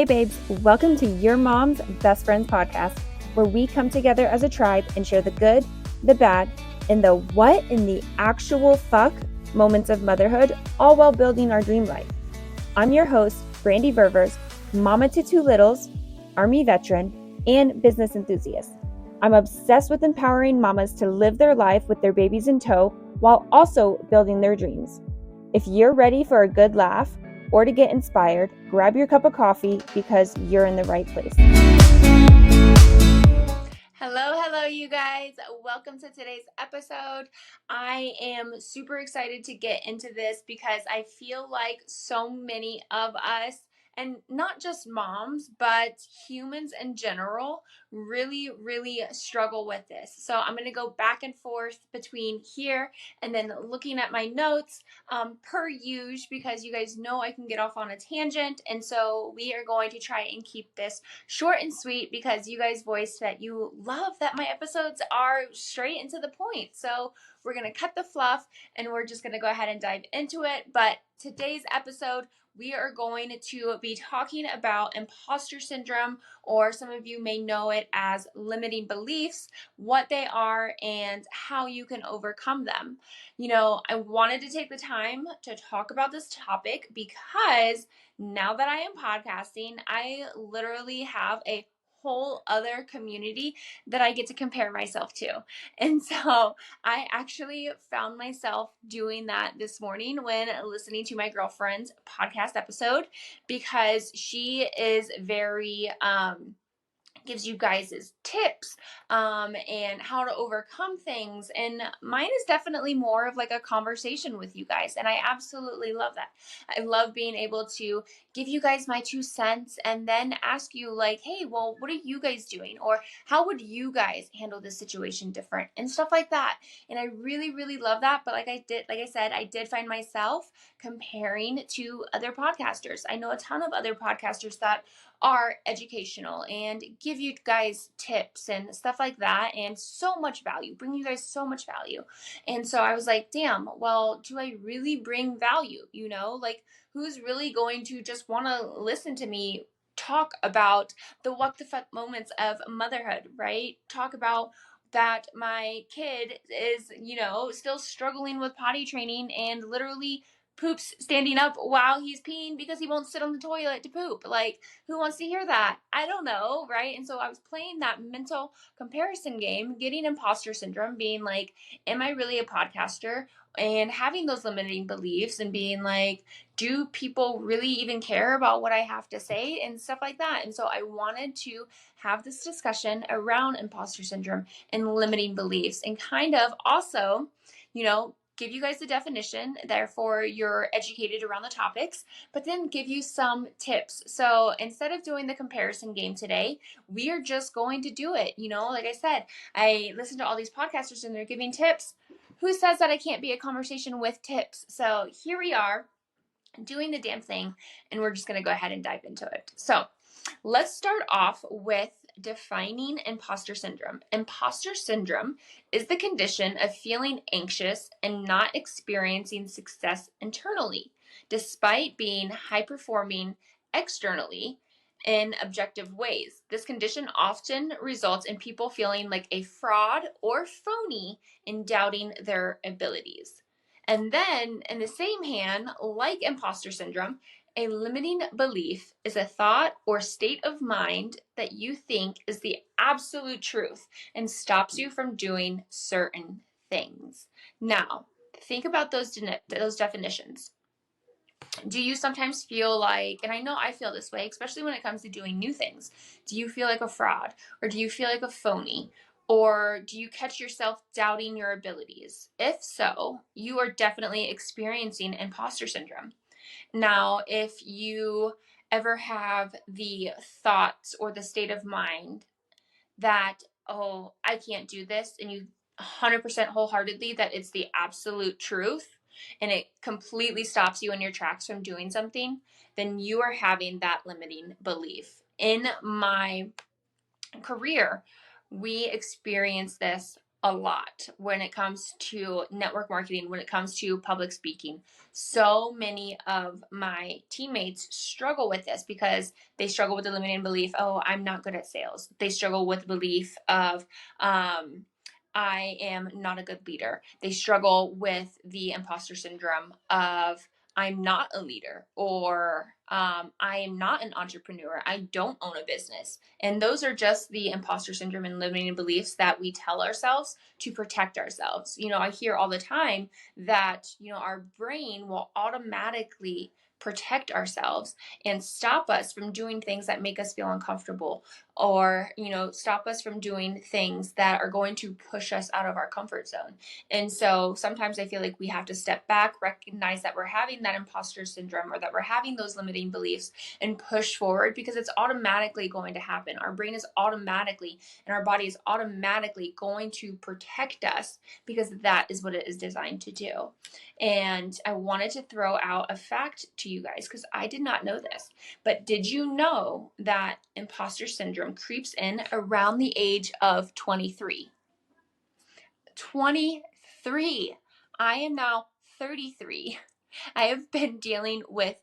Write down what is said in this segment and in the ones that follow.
Hey babes, welcome to Your Mom's Best Friends podcast, where we come together as a tribe and share the good, the bad, and the what in the actual fuck moments of motherhood, all while building our dream life. I'm your host, Brandy Ververs, mama to two littles, Army veteran, and business enthusiast. I'm obsessed with empowering mamas to live their life with their babies in tow while also building their dreams. If you're ready for a good laugh or to get inspired, grab your cup of coffee because you're in the right place. Hello, you guys. Welcome to today's episode. I am super excited to get into this because I feel like so many of us, and not just moms, but humans in general, really struggle with this. So I'm going to go back and forth between here and then looking at my notes per usual, because you guys know I can get off on a tangent. And so we are going to try and keep this short and sweet because you guys voiced that you love that my episodes are straight into the point. So we're going to cut the fluff and we're just going to go ahead and dive into it. But today's episode, we are going to be talking about imposter syndrome, or some of you may know it as limiting beliefs, what they are, and how you can overcome them. You know, I wanted to take the time to talk about this topic because now that I am podcasting, I literally have a whole other community that I get to compare myself to. And so I actually found myself doing that this morning when listening to my girlfriend's podcast episode, because she is very, gives you guys tips and how to overcome things, and mine is definitely more of like a conversation with you guys, and I absolutely love that. I love being able to give you guys my 2 cents and then ask you like, hey, well, what are you guys doing, or how would you guys handle this situation different, and stuff like that. And I really love that. But like I said, I did find myself comparing to other podcasters. I know a ton of other podcasters that are educational and give you guys tips and stuff like that, and so much value, bring you guys so much value. And so I was like, damn, well, do I really bring value? You know, like, who's really going to just want to listen to me talk about the what the fuck moments of motherhood, right? Talk about that my kid is, you know, still struggling with potty training and literally poops standing up while he's peeing because he won't sit on the toilet to poop. Like, who wants to hear that? I don't know, right? And so I was playing that mental comparison game, getting imposter syndrome, being like, am I really a podcaster? And having those limiting beliefs and being like, do people really even care about what I have to say, and stuff like that. And so I wanted to have this discussion around imposter syndrome and limiting beliefs, and kind of also, you know, give you guys the definition, therefore you're educated around the topics, but then give you some tips. So instead of doing the comparison game today, we are just going to do it. You know, like I said, I listen to all these podcasters and they're giving tips. Who says that I can't be a conversation with tips? So here we are doing the damn thing, and we're just going to go ahead and dive into it. So let's start off with defining imposter syndrome. Imposter syndrome is the condition of feeling anxious and not experiencing success internally, despite being high performing externally in objective ways. This condition often results in people feeling like a fraud or phony and doubting their abilities. And then, in the same hand, like imposter syndrome, a limiting belief is a thought or state of mind that you think is the absolute truth and stops you from doing certain things. Now, think about those definitions. Do you sometimes feel like, and I know I feel this way, especially when it comes to doing new things, do you feel like a fraud, or do you feel like a phony? Or do you catch yourself doubting your abilities? If so, you are definitely experiencing imposter syndrome. Now, if you ever have the thoughts or the state of mind that, oh, I can't do this, and you 100% wholeheartedly that it's the absolute truth, and it completely stops you in your tracks from doing something, then you are having that limiting belief. In my career, we experience this a lot when it comes to network marketing, when it comes to public speaking. So many of my teammates struggle with this because they struggle with the limiting belief, oh, I'm not good at sales. They struggle with the belief of, I am not a good leader. They struggle with the imposter syndrome of, I'm not a leader, or I am not an entrepreneur. I don't own a business. And those are just the imposter syndrome and limiting beliefs that we tell ourselves to protect ourselves. I hear all the time that, our brain will automatically protect ourselves and stop us from doing things that make us feel uncomfortable, or stop us from doing things that are going to push us out of our comfort zone. And so sometimes I feel like we have to step back, recognize that we're having that imposter syndrome or that we're having those limiting beliefs, and push forward, because it's automatically going to happen. Our brain is automatically, and our body is automatically going to protect us, because that is what it is designed to do. And I wanted to throw out a fact to you guys because I did not know this. But did you know that imposter syndrome creeps in around the age of 23? 23. I am now 33. I have been dealing with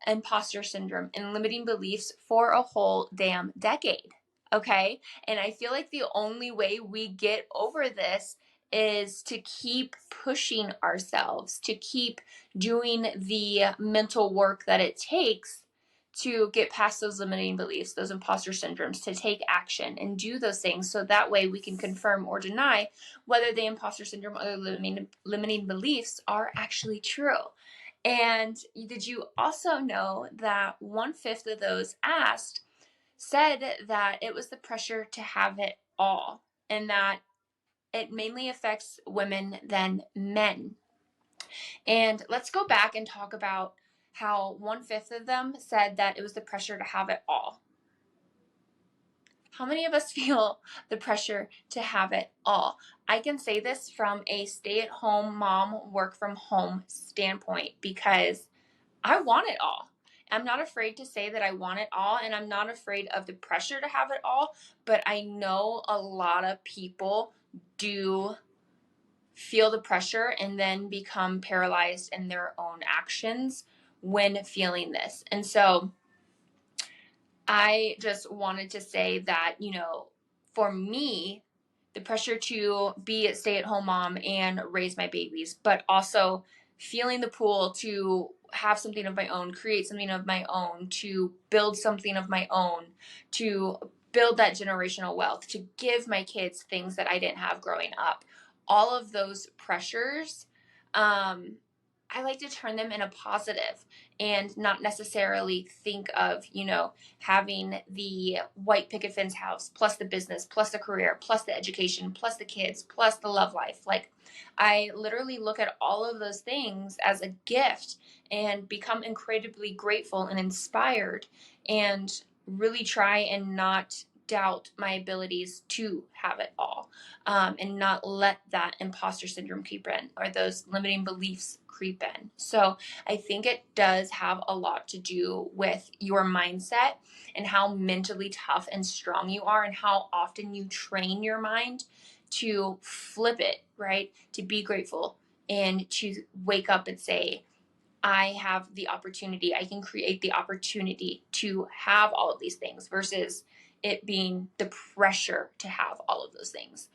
imposter syndrome and limiting beliefs for a whole damn decade. Okay. And I feel like the only way we get over this is to keep pushing ourselves, to keep doing the mental work that it takes to get past those limiting beliefs, those imposter syndromes, to take action and do those things. So that way we can confirm or deny whether the imposter syndrome or limiting beliefs are actually true. And did you also know that 1/5 of those asked said that it was the pressure to have it all, and that it mainly affects women than men? And let's go back and talk about how 1/5 of them said that it was the pressure to have it all. How many of us feel the pressure to have it all? I can say this from a stay-at-home mom, work from home standpoint, because I want it all. I'm not afraid to say that I want it all, and I'm not afraid of the pressure to have it all, but I know a lot of people do feel the pressure and then become paralyzed in their own actions when feeling this. And so I just wanted to say that, for me, the pressure to be a stay-at-home mom and raise my babies, but also feeling the pull to have something of my own, create something of my own, to build something of my own, to build that generational wealth, to give my kids things that I didn't have growing up. All of those pressures, I like to turn them in a positive and not necessarily think of, having the white picket fence house, plus the business, plus the career, plus the education, plus the kids, plus the love life. Like, I literally look at all of those things as a gift and become incredibly grateful and inspired, and really try and not doubt my abilities to have it all, and not let that imposter syndrome creep in, or those limiting beliefs creep in. So I think it does have a lot to do with your mindset and how mentally tough and strong you are, and how often you train your mind to flip it, right? To be grateful and to wake up and say, I have the opportunity, I can create the opportunity to have all of these things, versus it being the pressure to have all of those things.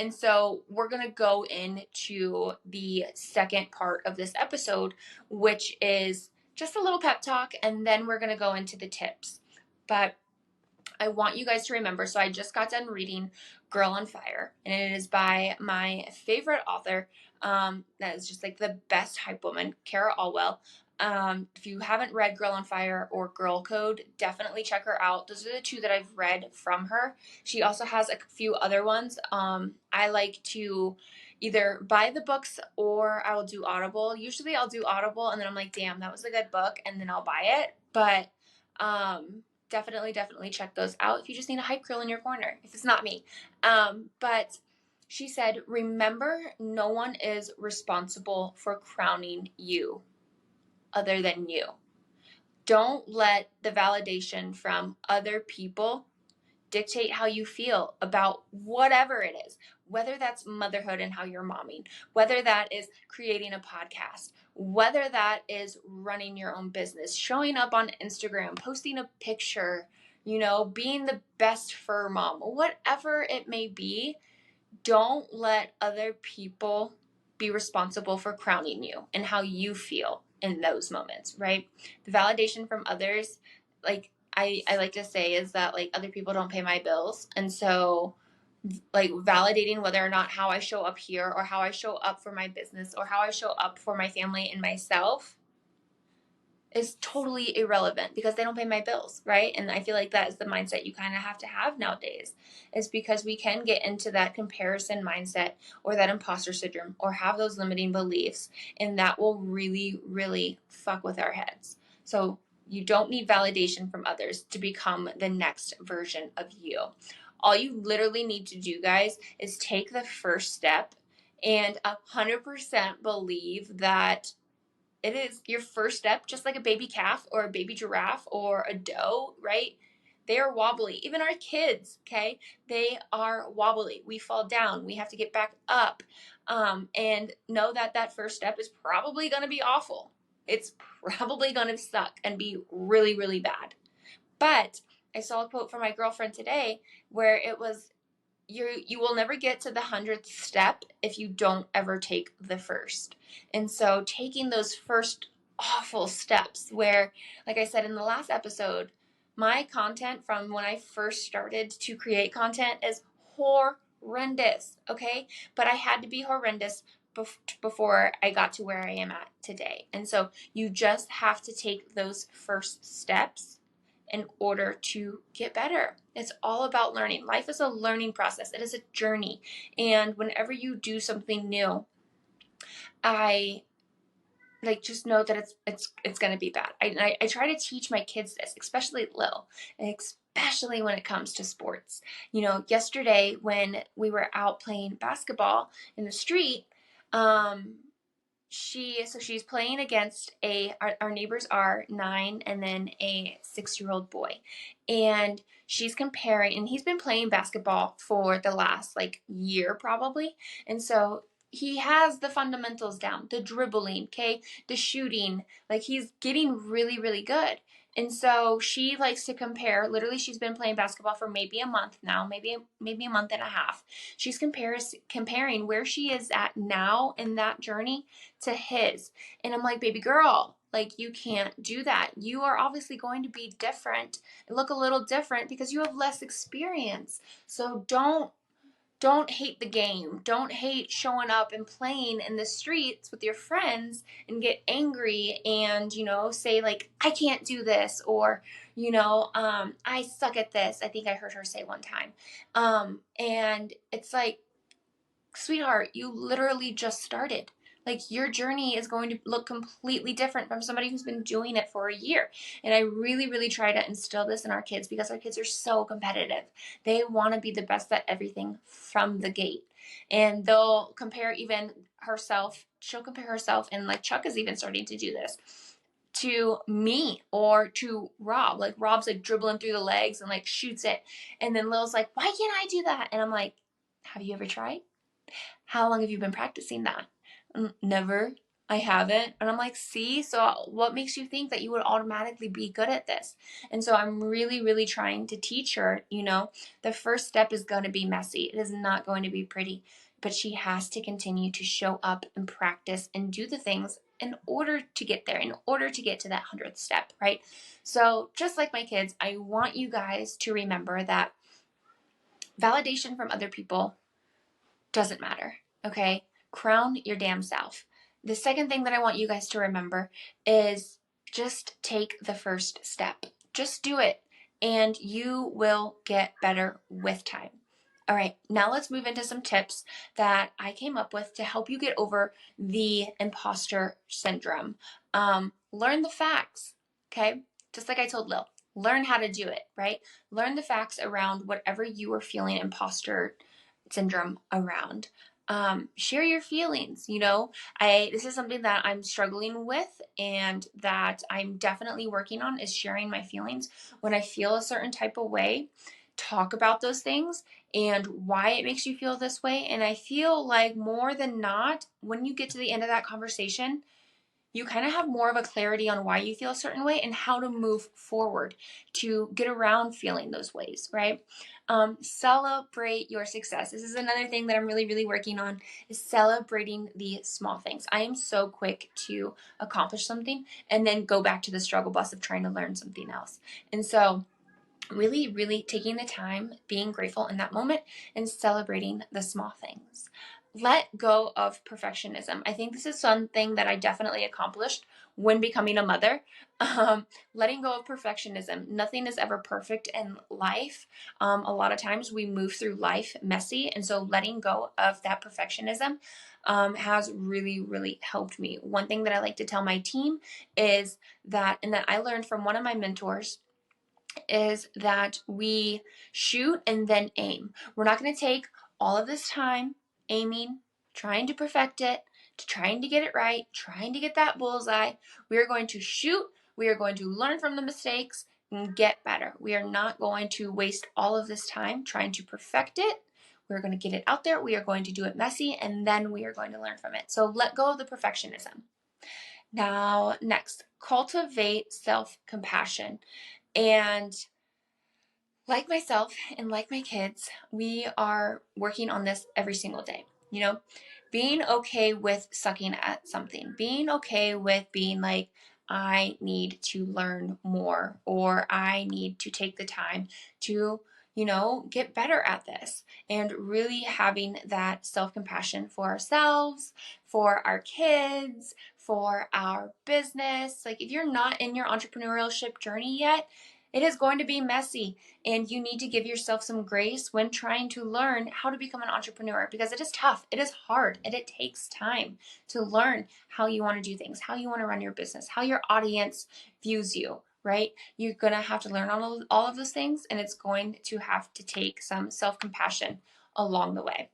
And so we're going to go into the second part of this episode, which is just a little pep talk, and then we're going to go into the tips. But I want you guys to remember, so I just got done reading Girl on Fire, and it is by my favorite author, that is just like the best hype woman, Kara Alwell. If you haven't read Girl on Fire or Girl Code, definitely check her out. Those are the two that I've read from her. She also has a few other ones. I like to either buy the books or I will do Audible. Usually I'll do Audible and then I'm like, damn, that was a good book, and then I'll buy it. But definitely check those out if you just need a hype girl in your corner, if it's not me. But she said, remember, no one is responsible for crowning you other than you. Don't let the validation from other people dictate how you feel about whatever it is, whether that's motherhood and how you're momming, whether that is creating a podcast, whether that is running your own business, showing up on Instagram, posting a picture, being the best fur mom, whatever it may be, don't let other people be responsible for crowning you and how you feel in those moments, right? The validation from others, like I like to say, is that like other people don't pay my bills. And so like validating whether or not how I show up here or how I show up for my business or how I show up for my family and myself is totally irrelevant because they don't pay my bills, right? And I feel like that is the mindset you kind of have to have nowadays, is because we can get into that comparison mindset or that imposter syndrome or have those limiting beliefs, and that will really, really fuck with our heads. So you don't need validation from others to become the next version of you. All you literally need to do, guys, is take the first step and 100% believe that it is your first step, just like a baby calf or a baby giraffe or a doe, right? They are wobbly. Even our kids, okay? They are wobbly. We fall down. We have to get back up. And know that that first step is probably going to be awful. It's probably going to suck and be really, really bad. But I saw a quote from my girlfriend today where it was, you will never get to the 100th step if you don't ever take the first. And so taking those first awful steps where, like I said in the last episode, my content from when I first started to create content is horrendous, okay? But I had to be horrendous before I got to where I am at today. And so you just have to take those first steps in order to get better. It's all about learning. Life is a learning process. It is a journey. And whenever you do something new, I just know that it's going to be bad. I try to teach my kids this, especially Lil, especially when it comes to sports. Yesterday when we were out playing basketball in the street, she's playing against our neighbors are 9 and then a 6-year-old boy, and she's comparing, and he's been playing basketball for the last like year probably, and so he has the fundamentals down, the dribbling, okay, the shooting, like he's getting really, really good. And so she likes to compare. Literally, she's been playing basketball for maybe a month now, maybe a month and a half. She's comparing where she is at now in that journey to his. And I'm like, baby girl, like you can't do that. You are obviously going to be different and look a little different because you have less experience. So don't hate the game. Don't hate showing up and playing in the streets with your friends and get angry and, say like, I can't do this, or, I suck at this. I think I heard her say one time. And it's like, sweetheart, you literally just started. Like your journey is going to look completely different from somebody who's been doing it for a year. And I really, really try to instill this in our kids because our kids are so competitive. They want to be the best at everything from the gate. And they'll compare even herself. She'll compare herself, and like Chuck is even starting to do this, to me or to Rob. Like Rob's like dribbling through the legs and like shoots it. And then Lil's like, why can't I do that? And I'm like, have you ever tried? How long have you been practicing that? Never. I haven't. And I'm like, see, so what makes you think that you would automatically be good at this? And so I'm really, really trying to teach her, the first step is going to be messy. It is not going to be pretty, but she has to continue to show up and practice and do the things in order to get there, in order to get to that 100th step, right? So just like my kids, I want you guys to remember that validation from other people doesn't matter, okay? Crown your damn self. The second thing that I want you guys to remember is just take the first step. Just do it, and you will get better with time. All right, now let's move into some tips that I came up with to help you get over the imposter syndrome. Learn the facts, okay? Just like I told Lil, learn how to do it, right? Learn the facts around whatever you are feeling imposter syndrome around. Share your feelings. This is something that I'm struggling with and that I'm definitely working on, is sharing my feelings when I feel a certain type of way, talk about those things and why it makes you feel this way. And I feel like more than not, when you get to the end of that conversation, you kind of have more of a clarity on why you feel a certain way and how to move forward to get around feeling those ways, right? Celebrate your success. This is another thing that I'm really, really working on, is celebrating the small things. I am so quick to accomplish something and then go back to the struggle bus of trying to learn something else. And so really, really taking the time, being grateful in that moment, and celebrating the small things. Let go of perfectionism. I think this is something that I definitely accomplished when becoming a mother. Letting go of perfectionism. Nothing is ever perfect in life. A lot of times we move through life messy, and so letting go of that perfectionism has really, really helped me. One thing that I like to tell my team is that, and that I learned from one of my mentors, is that we shoot and then aim. We're not going to take all of this time aiming, trying to perfect it, to trying to get it right, trying to get that bullseye. We are going to shoot. We are going to learn from the mistakes and get better. We are not going to waste all of this time trying to perfect it. We're going to get it out there. We are going to do it messy, and then we are going to learn from it. So let go of the perfectionism. Now, next, cultivate self-compassion. And like myself and like my kids, we are working on this every single day. You know, being okay with sucking at something, being okay with being like, I need to learn more, or I need to take the time to, get better at this, and really having that self compassion for ourselves, for our kids, for our business. Like, if you're not in your entrepreneurship journey yet, it is going to be messy, and you need to give yourself some grace when trying to learn how to become an entrepreneur, because it is tough, it is hard, and it takes time to learn how you want to do things, how you want to run your business, how your audience views you, right? You're going to have to learn all of those things, and it's going to have to take some self-compassion along the way.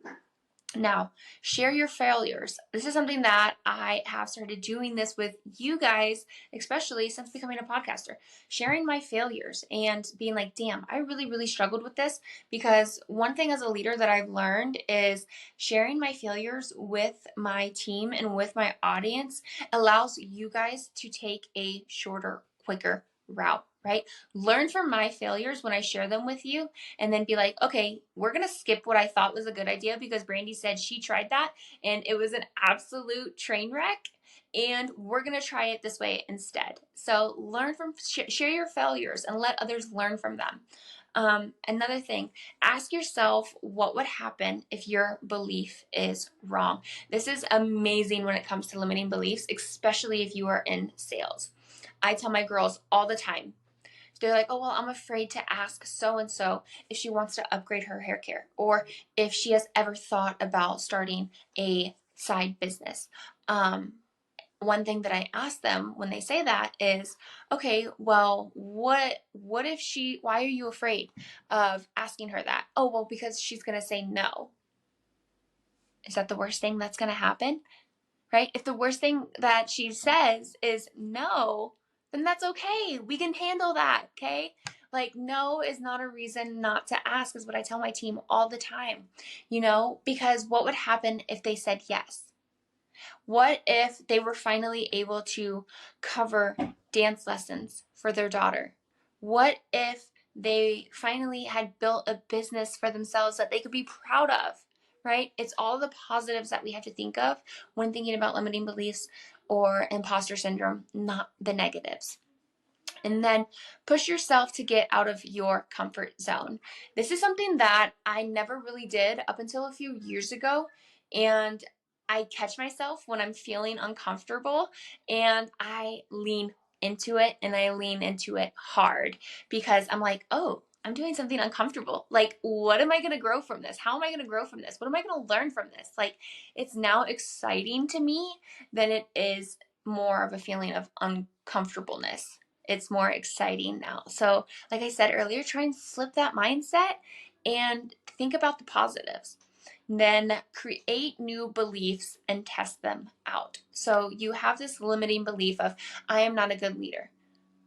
Now, share your failures. This is something that I have started doing this with you guys, especially since becoming a podcaster. Sharing my failures and being like, damn, I really, really struggled with this. Because one thing as a leader that I've learned is sharing my failures with my team and with my audience allows you guys to take a shorter, quicker route, right? Learn from my failures when I share them with you, and then be like, okay, we're going to skip what I thought was a good idea because Brandy said she tried that and it was an absolute train wreck. And we're going to try it this way instead. So learn from, share your failures and let others learn from them. Another thing, ask yourself what would happen if your belief is wrong. This is amazing when it comes to limiting beliefs, especially if you are in sales. I tell my girls all the time, they're like, oh, well, I'm afraid to ask so-and-so if she wants to upgrade her hair care, or if she has ever thought about starting a side business. One thing that I ask them when they say that is, okay, well, what if why are you afraid of asking her that? Oh, well, because she's going to say no. Is that the worst thing that's going to happen? Right? If the worst thing that she says is no, then that's okay. We can handle that, okay? Like, no is not a reason not to ask, is what I tell my team all the time, because what would happen if they said yes? What if they were finally able to cover dance lessons for their daughter? What if they finally had built a business for themselves that they could be proud of, right? It's all the positives that we have to think of when thinking about limiting beliefs or imposter syndrome, not the negatives. And then push yourself to get out of your comfort zone. This is something that I never really did up until a few years ago. And I catch myself when I'm feeling uncomfortable and I lean into it, and I lean into it hard, because I'm like, oh, I'm doing something uncomfortable. Like, what am I going to grow from this? How am I going to grow from this? What am I going to learn from this? Like, it's now exciting to me than it is more of a feeling of uncomfortableness. It's more exciting now. So, like I said earlier, try and flip that mindset and think about the positives. Then create new beliefs and test them out. So you have this limiting belief of, I am not a good leader.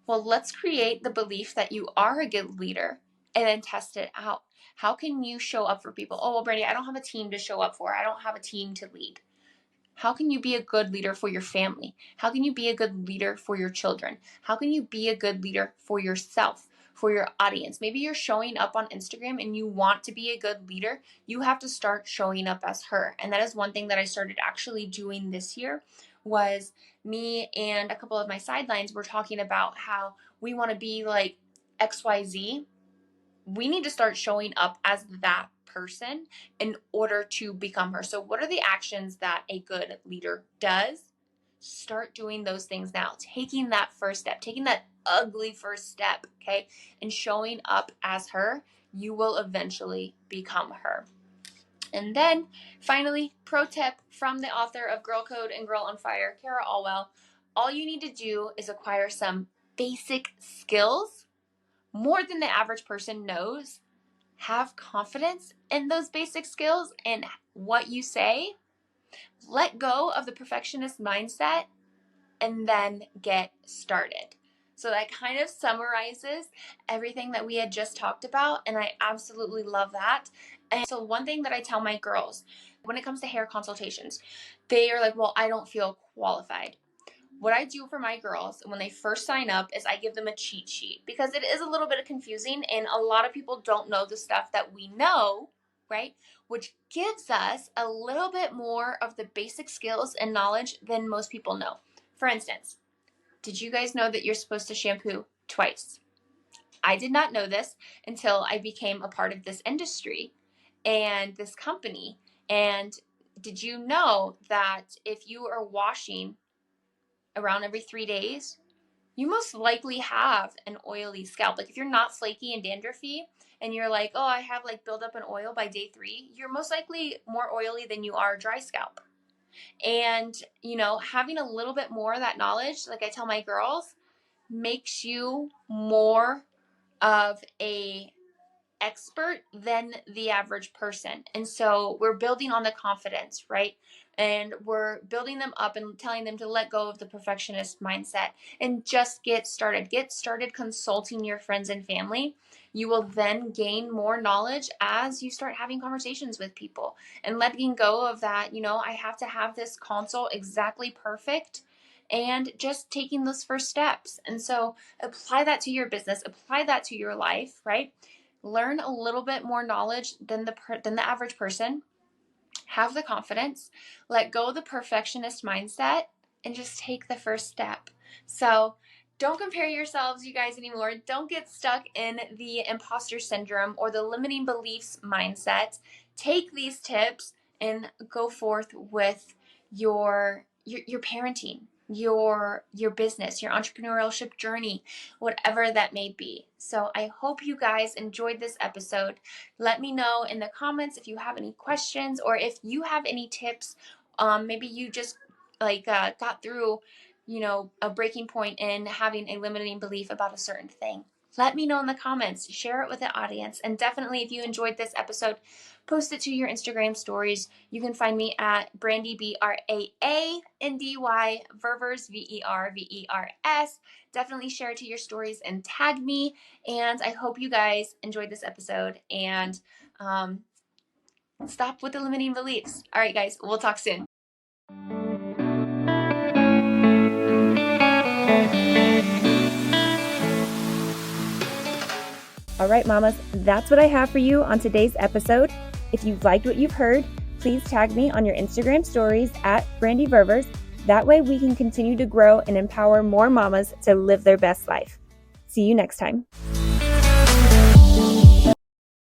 Well, let's create the belief that you are a good leader and then test it out. How can you show up for people? Oh, well, Brandy, I don't have a team to show up for. I don't have a team to lead. How can you be a good leader for your family? How can you be a good leader for your children? How can you be a good leader for yourself, for your audience? Maybe you're showing up on Instagram and you want to be a good leader. You have to start showing up as her. And that is one thing that I started actually doing this year, was me and a couple of my sidelines were talking about how we want to be like XYZ. We need to start showing up as that person in order to become her. So what are the actions that a good leader does? Start doing those things now, taking that first step, taking that ugly first step, okay, and showing up as her. You will eventually become her. And then finally, pro tip from the author of Girl Code and Girl on Fire, Kara Alwell: all you need to do is acquire some basic skills more than the average person knows. Have confidence in those basic skills and what you say. Let go of the perfectionist mindset and then get started. So that kind of summarizes everything that we had just talked about, and I absolutely love that. And so one thing that I tell my girls when it comes to hair consultations, they are like, well, I don't feel qualified. What I do for my girls when they first sign up is I give them a cheat sheet, because it is a little bit confusing and a lot of people don't know the stuff that we know, right? Which gives us a little bit more of the basic skills and knowledge than most people know. For instance, did you guys know that you're supposed to shampoo twice? I did not know this until I became a part of this industry and this company. And did you know that if you are washing around every 3 days, you most likely have an oily scalp? Like if you're not flaky and dandruffy and you're like, oh, I have like build up an oil by day 3, you're most likely more oily than you are dry scalp. And, having a little bit more of that knowledge, like I tell my girls, makes you more of a expert than the average person. And so we're building on the confidence, right? And we're building them up and telling them to let go of the perfectionist mindset and just get started. Get started consulting your friends and family. You will then gain more knowledge as you start having conversations with people and letting go of that, I have to have this consult exactly perfect, and just taking those first steps. And so apply that to your business, apply that to your life, right? Learn a little bit more knowledge than the average person. Have the confidence, let go of the perfectionist mindset, and just take the first step. So don't compare yourselves, you guys, anymore. Don't get stuck in the imposter syndrome or the limiting beliefs mindset. Take these tips and go forth with your parenting, your business, your entrepreneurship journey, whatever that may be. So I hope you guys enjoyed this episode. Let me know in the comments if you have any questions or if you have any tips. Maybe you just got through, a breaking point in having a limiting belief about a certain thing. Let me know in the comments, share it with the audience, and definitely if you enjoyed this episode, post it to your Instagram stories. You can find me at Brandy, BRAANDY, Ververs, VERVERS. Definitely share it to your stories and tag me. And I hope you guys enjoyed this episode and stop with the limiting beliefs. All right, guys, we'll talk soon. All right, mamas, that's what I have for you on today's episode. If you've liked what you've heard, please tag me on your Instagram stories at Brandy Ververs. That way we can continue to grow and empower more mamas to live their best life. See you next time.